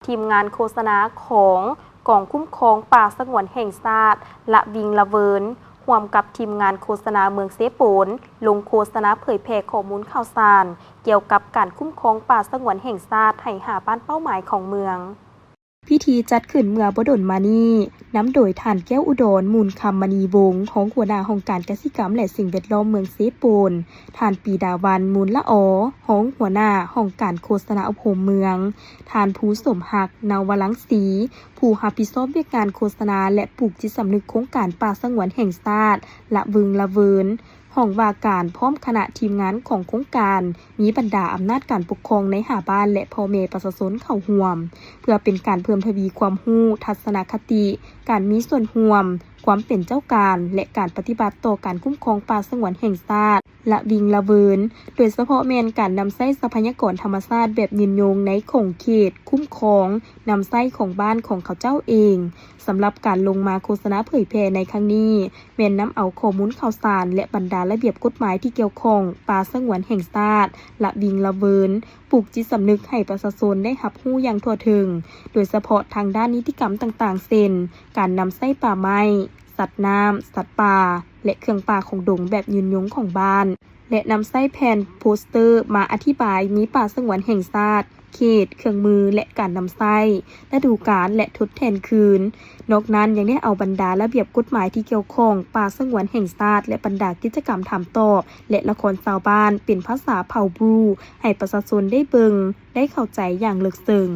ทีมงานโฆษณาของกองคุ้มครองป่าสงวนแห่งชาติละวิงละเวินร่วมกับทีมงานโฆษณาเมืองเซโปนลงโฆษณาเผยแพร่ข้อมูลข่าวสารเกี่ยวกับการคุ้มครองป่าสงวนแห่งชาติให้หาบ้านเป้าหมายของเมืองพิธีจัดขึ้นเมื่อบ่ดนมานี้น้ำโดยท่านแก้วอุดรมูลคำมณีวงศ์ของหัวหน้าองค์การเกษตรกรรมและสิ่งแวดล้อมเมืองเซโปนท่านปีดาวันมูลละอของหัวหน้าองค์การโฆษณาอบรมเมืองท่านผู้สมหักนาวลังสีผู้รับผิดชอบเวียกงานโฆษณาและปลูกจิตสำนึกโครงการป่าสงวนแห่งชาติละวึงละเวินห้องว่าการพร้อมคณะทีมงานของโครงการมีบรรดาอำนาจการปกครองในหาบ้านและพ่อแม่ประชาชนเข้าร่วมเพื่อเป็นการเพิ่มทวีความรู้ทัศนคติการมีส่วนร่วมความเป็นเจ้าการและการปฏิบัติต่อการคุ้มครองป่าสงวนแห่งชาติละวิงละเวินโดยเฉพาะแม่นการนำใช้ทรัพยากรธรรมชาติแบบยืนยงในของเขตคุ้มครองนำใช้ของบ้านของเขาเจ้าเองสำหรับการลงมาโฆษณาเผยแพร่ในครั้งนี้แม่นนำเอาข้อมูลข่าวสารและบรรดาระเบียบกฎหมายที่เกี่ยวข้องป่าสงวนแห่งชาติละวิงละเวินปลูกจิตสำนึกให้ประชาชนได้รับรู้อย่างทั่วถึงโดยเฉพาะทางด้านนิติกรรมต่างๆเช่นการนำใช้ป่าไม้สัตว์น้ำสัตว์ป่าและเครื่องป่าของดงแบบยืนยงของบ้านและนำใช้แผ่นโปสเตอร์มาอธิบายมีป่าสงวนแห่งชาติเขตเครื่องมือและการนำใช้ฤดูกาลและทดแทนคืนนอกนั้นยังได้เอาบรรดาระเบียบกฎหมายที่เกี่ยวข้องป่าสงวนแห่งชาติและบรรดากิจกรรมถามตอบและละครชาวบ้านเป็นภาษาเผ่าบรูให้ประชาชนได้เบิ่งได้เข้าใจอย่างลึกซึ้ง